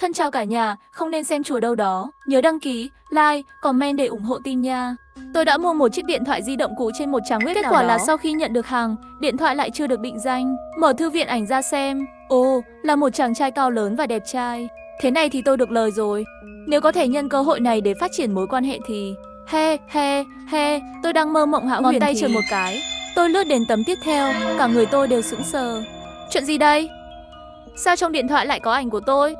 Thân chào cả nhà, không nên xem chùa đâu đó. Nhớ đăng ký, like, comment để ủng hộ team nha. Tôi đã mua một chiếc điện thoại di động cũ trên một trang web. Kết quả là sau khi nhận được hàng, điện thoại lại chưa được định danh. Mở thư viện ảnh ra xem. Ồ, là một chàng trai cao lớn và đẹp trai. Thế này thì tôi được lời rồi. Nếu có thể nhân cơ hội này để phát triển mối quan hệ thì... He, tôi đang mơ mộng hão huyền. Ngón tay trượt một cái. Tôi lướt đến tấm tiếp theo, cả người tôi đều sững sờ. Chuyện gì đây? Sao trong điện thoại lại có ảnh của tôi?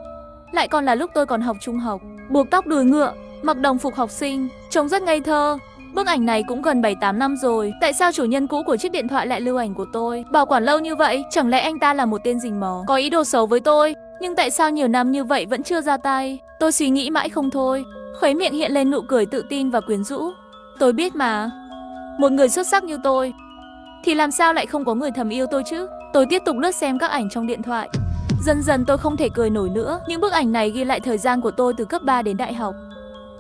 Lại còn là lúc tôi còn học trung học. Buộc tóc đuôi ngựa, mặc đồng phục học sinh, trông rất ngây thơ. Bức ảnh này cũng gần 7-8 năm rồi. Tại sao chủ nhân cũ của chiếc điện thoại lại lưu ảnh của tôi? Bảo quản lâu như vậy, chẳng lẽ anh ta là một tên rình mò, có ý đồ xấu với tôi? Nhưng tại sao nhiều năm như vậy vẫn chưa ra tay? Tôi suy nghĩ mãi không thôi. Khuấy miệng hiện lên nụ cười tự tin và quyến rũ. Tôi biết mà, một người xuất sắc như tôi thì làm sao lại không có người thầm yêu tôi chứ? Tôi tiếp tục lướt xem các ảnh trong điện thoại. Dần dần tôi không thể cười nổi nữa. Những bức ảnh này ghi lại thời gian của tôi từ cấp 3 đến đại học,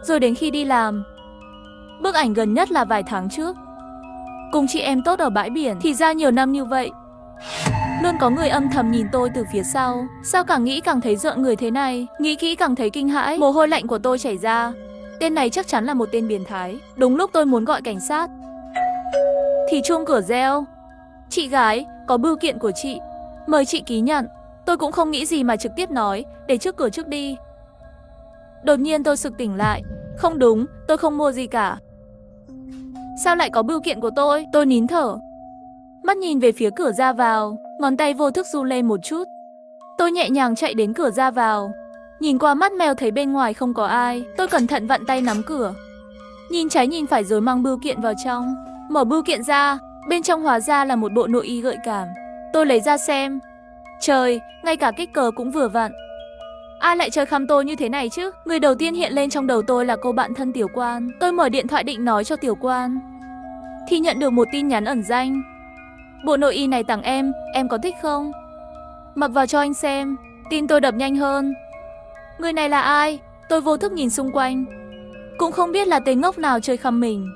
rồi đến khi đi làm. Bức ảnh gần nhất là vài tháng trước, cùng chị em tốt ở bãi biển. Thì ra nhiều năm như vậy, luôn có người âm thầm nhìn tôi từ phía sau. Sao càng nghĩ càng thấy rợn người thế này? Nghĩ kỹ càng thấy kinh hãi. Mồ hôi lạnh của tôi chảy ra. Tên này chắc chắn là một tên biến thái. Đúng lúc tôi muốn gọi cảnh sát thì chuông cửa reo. Chị gái, có bưu kiện của chị, mời chị ký nhận. Tôi cũng không nghĩ gì mà trực tiếp nói, để trước cửa trước đi. Đột nhiên tôi sực tỉnh lại. Không đúng, tôi không mua gì cả. Sao lại có bưu kiện của tôi? Tôi nín thở, mắt nhìn về phía cửa ra vào, ngón tay vô thức run lên một chút. Tôi nhẹ nhàng chạy đến cửa ra vào, nhìn qua mắt mèo thấy bên ngoài không có ai. Tôi cẩn thận vặn tay nắm cửa, nhìn trái nhìn phải rồi mang bưu kiện vào trong. Mở bưu kiện ra, bên trong hóa ra là một bộ nội y gợi cảm. Tôi lấy ra xem. Trời, ngay cả kích cỡ cũng vừa vặn. Ai lại chơi khăm tôi như thế này chứ? Người đầu tiên hiện lên trong đầu tôi là cô bạn thân Tiểu Quan. Tôi mở điện thoại định nói cho Tiểu Quan thì nhận được một tin nhắn ẩn danh. Bộ nội y này tặng em có thích không? Mặc vào cho anh xem. Tin tôi đập nhanh hơn. Người này là ai? Tôi vô thức nhìn xung quanh, cũng không biết là tên ngốc nào chơi khăm mình.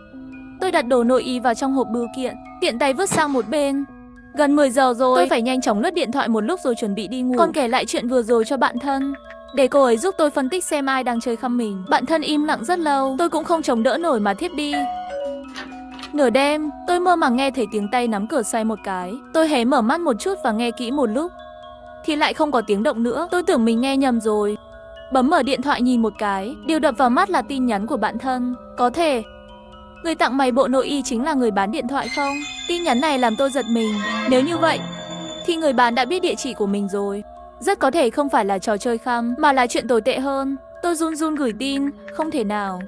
Tôi đặt đồ nội y vào trong hộp bưu kiện, tiện tay vứt sang một bên. Gần 10 giờ rồi, tôi phải nhanh chóng lướt điện thoại một lúc rồi chuẩn bị đi ngủ. Còn kể lại chuyện vừa rồi cho bạn thân, để cô ấy giúp tôi phân tích xem ai đang chơi khăm mình. Bạn thân im lặng rất lâu, tôi cũng không chống đỡ nổi mà thiếp đi. Nửa đêm, tôi mơ màng nghe thấy tiếng tay nắm cửa xoay một cái. Tôi hé mở mắt một chút và nghe kỹ một lúc, thì lại không có tiếng động nữa. Tôi tưởng mình nghe nhầm rồi. Bấm mở điện thoại nhìn một cái, điều đập vào mắt là tin nhắn của bạn thân. Có thể người tặng mày bộ nội y chính là người bán điện thoại không? Tin nhắn này làm tôi giật mình. Nếu như vậy thì người bán đã biết địa chỉ của mình rồi. Rất có thể không phải là trò chơi khăm, mà là chuyện tồi tệ hơn. Tôi run run gửi tin. Không thể nào,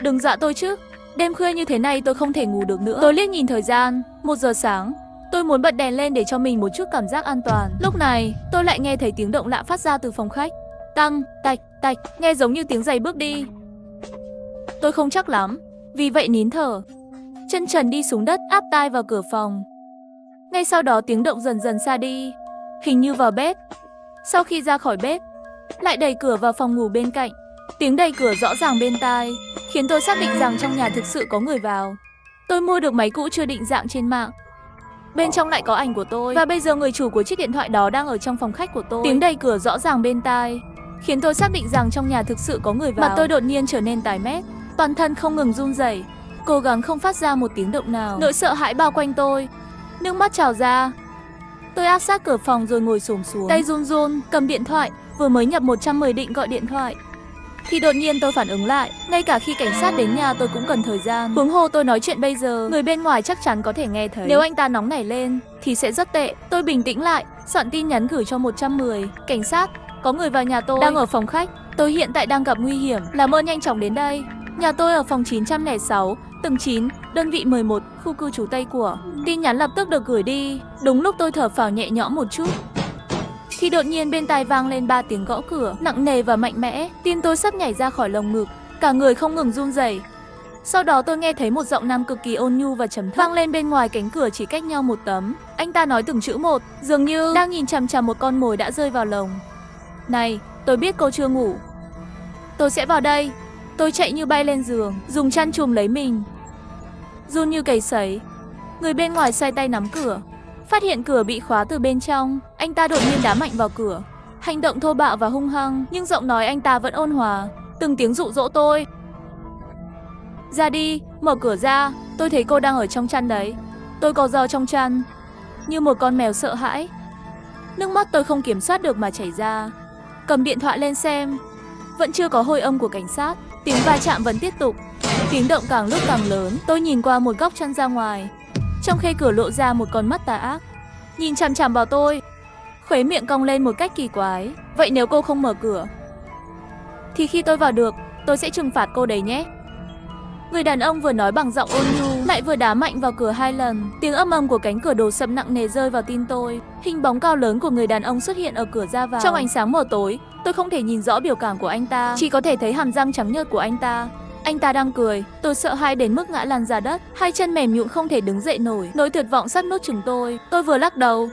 đừng dọa tôi chứ. Đêm khuya như thế này tôi không thể ngủ được nữa. Tôi liếc nhìn thời gian, 1 giờ sáng. Tôi muốn bật đèn lên để cho mình một chút cảm giác an toàn. Lúc này tôi lại nghe thấy tiếng động lạ phát ra từ phòng khách. Tăng, tạch, tạch, nghe giống như tiếng giày bước đi. Tôi không chắc lắm, vì vậy nín thở, chân trần đi xuống đất, áp tai vào cửa phòng. Ngay sau đó tiếng động dần dần xa đi, hình như vào bếp. Sau khi ra khỏi bếp, lại đẩy cửa vào phòng ngủ bên cạnh. Tiếng đẩy cửa rõ ràng bên tai, khiến tôi xác định rằng trong nhà thực sự có người vào. Tôi mua được máy cũ chưa định dạng trên mạng, bên trong lại có ảnh của tôi. Và bây giờ người chủ của chiếc điện thoại đó đang ở trong phòng khách của tôi. Tiếng đẩy cửa rõ ràng bên tai, khiến tôi xác định rằng trong nhà thực sự có người vào. Mặt tôi đột nhiên trở nên tái mét, toàn thân không ngừng run rẩy, cố gắng không phát ra một tiếng động nào. Nỗi sợ hãi bao quanh tôi, nước mắt trào ra. Tôi áp sát cửa phòng rồi ngồi xổm xuống, tay run run cầm điện thoại, vừa mới nhập 110 định gọi điện thoại thì đột nhiên tôi phản ứng lại. Ngay cả khi cảnh sát đến nhà tôi cũng cần thời gian. Huống hồ tôi nói chuyện bây giờ, người bên ngoài chắc chắn có thể nghe thấy. Nếu anh ta nóng nảy lên thì sẽ rất tệ. Tôi bình tĩnh lại, soạn tin nhắn gửi cho 110. Cảnh sát, có người vào nhà tôi, đang ở phòng khách. Tôi hiện tại đang gặp nguy hiểm, làm ơn nhanh chóng đến đây. Nhà tôi ở phòng 906, tầng 9, đơn vị 11, khu cư trú Tây của. Tin nhắn lập tức được gửi đi. Đúng lúc tôi thở phào nhẹ nhõm một chút thì đột nhiên bên tai vang lên 3 tiếng gõ cửa, nặng nề và mạnh mẽ. Tim tôi sắp nhảy ra khỏi lồng ngực, cả người không ngừng run rẩy. Sau đó tôi nghe thấy một giọng nam cực kỳ ôn nhu và trầm thấp vang lên bên ngoài cánh cửa chỉ cách nhau một tấm. Anh ta nói từng chữ một, dường như đang nhìn chằm chằm một con mồi đã rơi vào lồng. Này, tôi biết cô chưa ngủ, tôi sẽ vào đây. Tôi chạy như bay lên giường, dùng chăn trùm lấy mình, run như cầy sấy. Người bên ngoài xoay tay nắm cửa, phát hiện cửa bị khóa từ bên trong. Anh ta đột nhiên đá mạnh vào cửa, Hành động thô bạo và hung hăng, nhưng giọng nói anh ta vẫn ôn hòa, từng tiếng dụ dỗ tôi. Ra đi, mở cửa ra, tôi thấy cô đang ở trong chăn đấy. Tôi co ro trong chăn, như một con mèo sợ hãi. Nước mắt tôi không kiểm soát được mà chảy ra. Cầm điện thoại lên xem, vẫn chưa có hồi âm của cảnh sát. Tiếng va chạm vẫn tiếp tục, tiếng động càng lúc càng lớn. Tôi nhìn qua một góc chăn ra ngoài, trong khe cửa lộ ra một con mắt tà ác, nhìn chằm chằm vào tôi. Khóe miệng cong lên một cách kỳ quái. Vậy nếu cô không mở cửa, thì khi tôi vào được, tôi sẽ trừng phạt cô đấy nhé. Người đàn ông vừa nói bằng giọng ôn nhu, lại vừa đá mạnh vào cửa 2 lần. Tiếng ầm ầm của cánh cửa đổ sập nặng nề rơi vào tim tôi. Hình bóng cao lớn của người đàn ông xuất hiện ở cửa ra vào. Trong ánh sáng mờ tối, tôi không thể nhìn rõ biểu cảm của anh ta, chỉ có thể thấy hàm răng trắng nhợt của anh ta. Anh ta đang cười. Tôi sợ hãi đến mức ngã lăn ra đất, hai chân mềm nhũn không thể đứng dậy nổi. Nỗi tuyệt vọng sắp nuốt chửng tôi. Tôi vừa lắc đầu,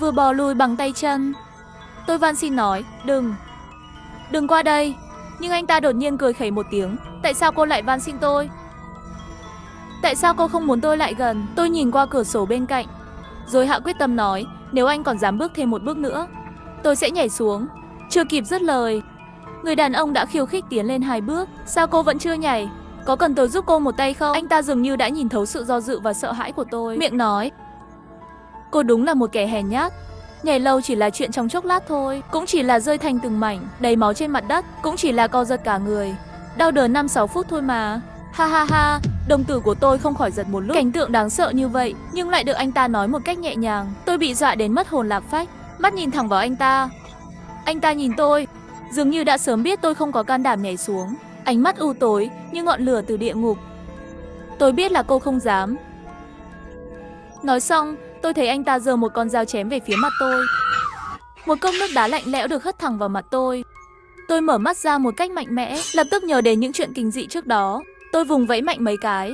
vừa bò lùi bằng tay chân. Tôi van xin nói, đừng qua đây. Nhưng anh ta đột nhiên cười khẩy một tiếng. Tại sao cô lại van xin tôi? Tại sao cô không muốn tôi lại gần? Tôi nhìn qua cửa sổ bên cạnh, rồi hạ quyết tâm nói, nếu anh còn dám bước thêm một bước nữa, tôi sẽ nhảy xuống. Chưa kịp dứt lời, người đàn ông đã khiêu khích tiến lên 2 bước. Sao cô vẫn chưa nhảy? Có cần tôi giúp cô một tay không? Anh ta dường như đã nhìn thấu sự do dự và sợ hãi của tôi. Miệng nói, cô đúng là một kẻ hèn nhát. Nhảy lâu chỉ là chuyện trong chốc lát thôi, cũng chỉ là rơi thành từng mảnh, đầy máu trên mặt đất, cũng chỉ là co giật cả người, đau đớn 5-6 phút thôi mà. Ha ha ha, đồng tử của tôi không khỏi giật một lúc. Cảnh tượng đáng sợ như vậy, nhưng lại được anh ta nói một cách nhẹ nhàng. Tôi bị dọa đến mất hồn lạc phách, mắt nhìn thẳng vào anh ta. Anh ta nhìn tôi, dường như đã sớm biết tôi không có can đảm nhảy xuống. Ánh mắt u tối như ngọn lửa từ địa ngục. Tôi biết là cô không dám. Nói xong, tôi thấy anh ta giơ một con dao chém về phía mặt tôi. Một cốc nước đá lạnh lẽo được hất thẳng vào mặt tôi. Tôi mở mắt ra một cách mạnh mẽ, lập tức nhớ đến những chuyện kinh dị trước đó. Tôi vùng vẫy mạnh mấy cái.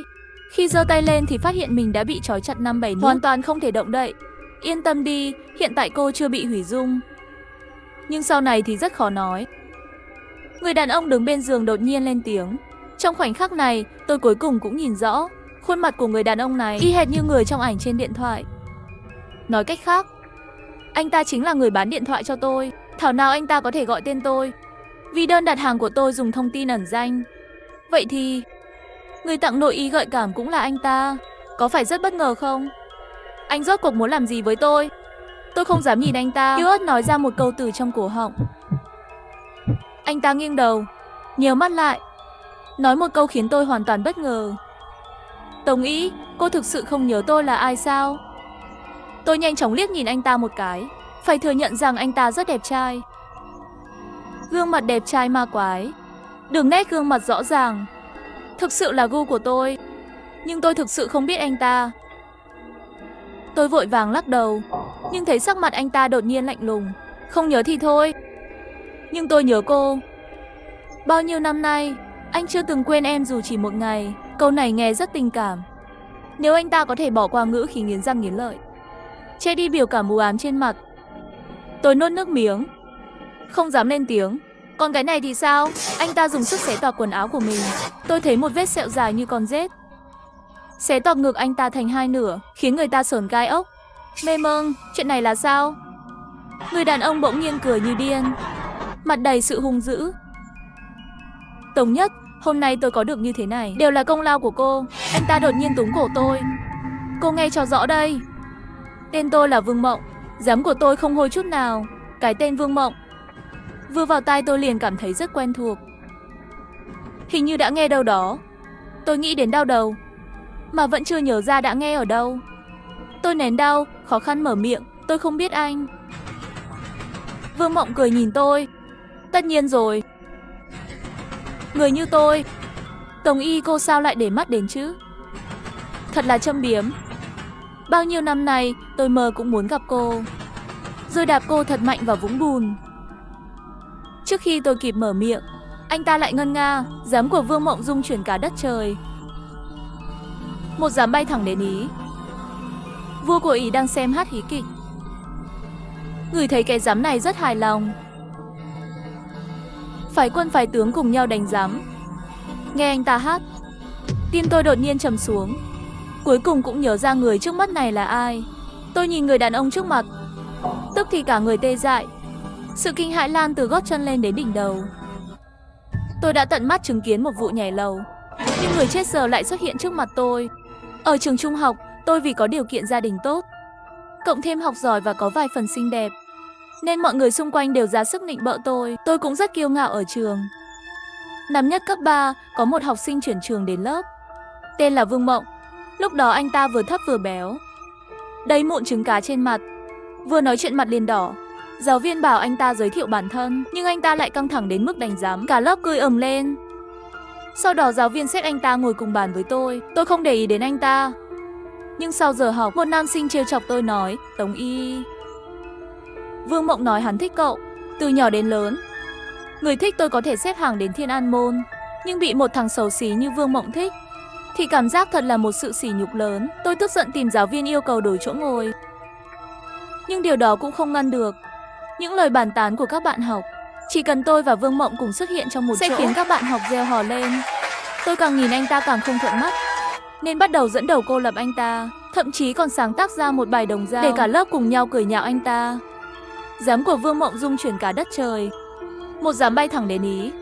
Khi giơ tay lên thì phát hiện mình đã bị trói chặt 5-7 nút, hoàn toàn không thể động đậy. Yên tâm đi, hiện tại cô chưa bị hủy dung, nhưng sau này thì rất khó nói. Người đàn ông đứng bên giường đột nhiên lên tiếng. Trong khoảnh khắc này, tôi cuối cùng cũng nhìn rõ khuôn mặt của người đàn ông này, y hệt như người trong ảnh trên điện thoại. Nói cách khác, anh ta chính là người bán điện thoại cho tôi. Thảo nào anh ta có thể gọi tên tôi, vì đơn đặt hàng của tôi dùng thông tin ẩn danh. Vậy thì người tặng nội y gợi cảm cũng là anh ta. Có phải rất bất ngờ không? Anh rốt cuộc muốn làm gì với tôi? Tôi không dám nhìn anh ta, yếu ớt nói ra một câu từ trong cổ họng. Anh ta nghiêng đầu, nheo mắt lại, nói một câu khiến tôi hoàn toàn bất ngờ. Tống Y, cô thực sự không nhớ tôi là ai sao? Tôi nhanh chóng liếc nhìn anh ta một cái. Phải thừa nhận rằng anh ta rất đẹp trai. Gương mặt đẹp trai ma quái, đường nét gương mặt rõ ràng, thực sự là gu của tôi. Nhưng tôi thực sự không biết anh ta. Tôi vội vàng lắc đầu, nhưng thấy sắc mặt anh ta đột nhiên lạnh lùng. Không nhớ thì thôi, nhưng tôi nhớ cô. Bao nhiêu năm nay, anh chưa từng quên em dù chỉ một ngày. Câu này nghe rất tình cảm. Nếu anh ta có thể bỏ qua ngữ khí nghiến răng nghiến lợi, che đi biểu cảm u ám trên mặt. Tôi nuốt nước miếng, không dám lên tiếng. Còn cái này thì sao? Anh ta dùng sức xé toạc quần áo của mình. Tôi thấy một vết sẹo dài như con rết xé toạc ngực anh ta thành 2 nửa, khiến người ta sởn gai ốc. Mê mông, chuyện này là sao? Người đàn ông bỗng nhiên cười như điên, mặt đầy sự hung dữ. Tống Nhất, hôm nay tôi có được như thế này đều là công lao của cô. Anh ta đột nhiên túm cổ tôi. Cô nghe cho rõ đây, tên tôi là Vương Mộng. Giám của tôi không hôi chút nào. Cái tên Vương Mộng vừa vào tai tôi liền cảm thấy rất quen thuộc. Hình như đã nghe đâu đó. Tôi nghĩ đến đau đầu, mà vẫn chưa nhớ ra đã nghe ở đâu. Tôi nén đau, khó khăn mở miệng. Tôi không biết anh. Vương Mộng cười nhìn tôi. Tất nhiên rồi. Người như tôi, Tống Y cô sao lại để mắt đến chứ? Thật là châm biếm. Bao nhiêu năm nay tôi mơ cũng muốn gặp cô, rồi đạp cô thật mạnh vào vũng bùn. Trước khi tôi kịp mở miệng, anh ta lại ngân nga. Giám của Vương Mộng rung chuyển cả đất trời. Một giám bay thẳng đến Ý. Vua của Ý đang xem hát hí kịch, ngửi thấy cái giám này rất hài lòng. Phái quân phái tướng cùng nhau đánh giám. Nghe anh ta hát, tim tôi đột nhiên trầm xuống. Cuối cùng cũng nhớ ra người trước mắt này là ai. Tôi nhìn người đàn ông trước mặt, tức thì cả người tê dại. Sự kinh hãi lan từ gót chân lên đến đỉnh đầu. Tôi đã tận mắt chứng kiến một vụ nhảy lầu, nhưng người chết giờ lại xuất hiện trước mặt tôi. Ở trường trung học, tôi vì có điều kiện gia đình tốt, cộng thêm học giỏi và có vài phần xinh đẹp, nên mọi người xung quanh đều ra sức nịnh bợ tôi. Tôi cũng rất kiêu ngạo ở trường. Năm nhất cấp 3, có một học sinh chuyển trường đến lớp, tên là Vương Mộng. Lúc đó anh ta vừa thấp vừa béo, đầy mụn trứng cá trên mặt, vừa nói chuyện mặt liền đỏ. Giáo viên bảo anh ta giới thiệu bản thân, nhưng anh ta lại căng thẳng đến mức đánh giám. Cả lớp cười ầm lên. Sau đó giáo viên xếp anh ta ngồi cùng bàn với tôi không để ý đến anh ta. Nhưng sau giờ học, một nam sinh trêu chọc tôi nói, Tống Y. Vương Mộng nói hắn thích cậu, từ nhỏ đến lớn. Người thích tôi có thể xếp hàng đến Thiên An Môn, nhưng bị một thằng xấu xí như Vương Mộng thích thì cảm giác thật là một sự sỉ nhục lớn. Tôi tức giận tìm giáo viên yêu cầu đổi chỗ ngồi. Nhưng điều đó cũng không ngăn được những lời bàn tán của các bạn học. Chỉ cần tôi và Vương Mộng cùng xuất hiện trong một chỗ sẽ khiến các bạn học reo hò lên. Tôi càng nhìn anh ta càng không thuận mắt, nên bắt đầu dẫn đầu cô lập anh ta, thậm chí còn sáng tác ra một bài đồng dao để cả lớp cùng nhau cười nhạo anh ta. Giám của Vương Mộng rung chuyển cả đất trời. Một giám bay thẳng đến Ý.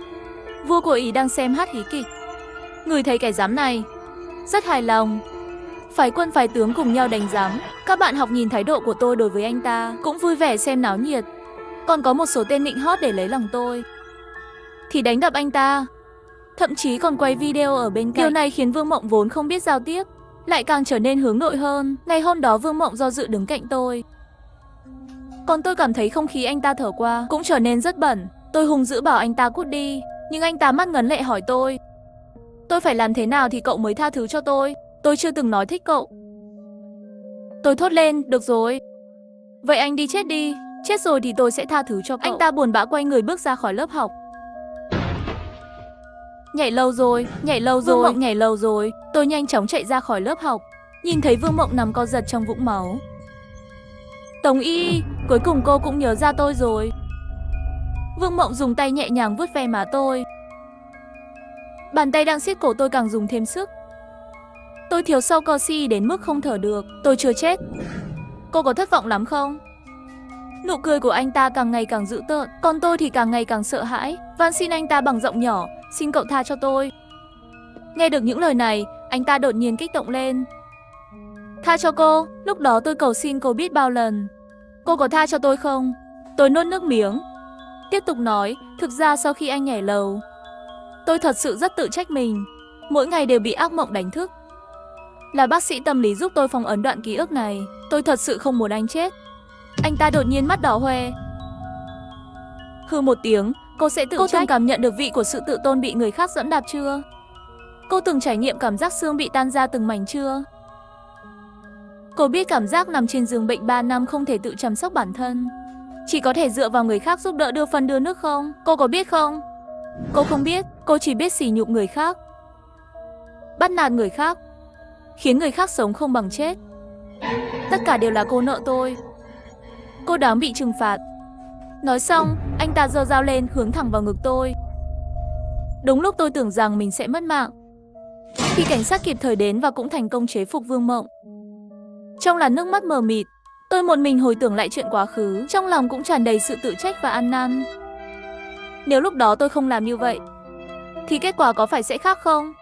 Vua của Ý đang xem hát hí kịch, ngửi thấy cái giám này rất hài lòng. Phái quân phái tướng cùng nhau đánh giám. Các bạn học nhìn thái độ của tôi đối với anh ta cũng vui vẻ xem náo nhiệt. Còn có một số tên nịnh hót để lấy lòng tôi thì đánh đập anh ta, thậm chí còn quay video ở bên cạnh. Điều này khiến Vương Mộng vốn không biết giao tiếp lại càng trở nên hướng nội hơn. Ngày hôm đó Vương Mộng do dự đứng cạnh tôi, còn tôi cảm thấy không khí anh ta thở qua cũng trở nên rất bẩn. Tôi hung dữ bảo anh ta cút đi, nhưng anh ta mắt ngấn lệ hỏi tôi phải làm thế nào thì cậu mới tha thứ cho tôi? Tôi chưa từng nói thích cậu. Tôi thốt lên, được rồi, vậy anh đi chết đi, chết rồi thì tôi sẽ tha thứ cho cậu. Anh ta buồn bã quay người bước ra khỏi lớp học. Nhảy lầu rồi, Vương Mộng nhảy lầu rồi. Tôi nhanh chóng chạy ra khỏi lớp học, nhìn thấy Vương Mộng nằm co giật trong vũng máu. Tống Y, cuối cùng cô cũng nhớ ra tôi rồi. Vương Mộng dùng tay nhẹ nhàng vuốt ve má tôi. Bàn tay đang siết cổ tôi càng dùng thêm sức. Tôi thiếu sâu canxi đến mức không thở được. Tôi chưa chết. Cô có thất vọng lắm không? Nụ cười của anh ta càng ngày càng dữ tợn, còn tôi thì càng ngày càng sợ hãi. Van xin anh ta bằng giọng nhỏ, xin cậu tha cho tôi. Nghe được những lời này, anh ta đột nhiên kích động lên. Tha cho cô. Lúc đó tôi cầu xin cô biết bao lần. Cô có tha cho tôi không? Tôi nuốt nước miếng, tiếp tục nói, thực ra sau khi anh nhảy lầu, tôi thật sự rất tự trách mình. Mỗi ngày đều bị ác mộng đánh thức. Là bác sĩ tâm lý giúp tôi phong ấn đoạn ký ức này. Tôi thật sự không muốn anh chết. Anh ta đột nhiên mắt đỏ hoe. Hừ một tiếng, cô sẽ tự trách. Cô từng cảm nhận được vị của sự tự tôn bị người khác dẫm đạp chưa? Cô từng trải nghiệm cảm giác xương bị tan ra từng mảnh chưa? Cô biết cảm giác nằm trên giường bệnh 3 năm không thể tự chăm sóc bản thân, chỉ có thể dựa vào người khác giúp đỡ đưa phân đưa nước không? Cô có biết không? Cô không biết, cô chỉ biết sỉ nhục người khác, bắt nạt người khác, khiến người khác sống không bằng chết. Tất cả đều là cô nợ tôi. Cô đáng bị trừng phạt. Nói xong, anh ta giơ dao lên hướng thẳng vào ngực tôi. Đúng lúc tôi tưởng rằng mình sẽ mất mạng, thì cảnh sát kịp thời đến và cũng thành công chế phục Vương Mộng. Trong làn nước mắt mờ mịt, tôi một mình hồi tưởng lại chuyện quá khứ, trong lòng cũng tràn đầy sự tự trách và ăn năn. Nếu lúc đó tôi không làm như vậy, thì kết quả có phải sẽ khác không?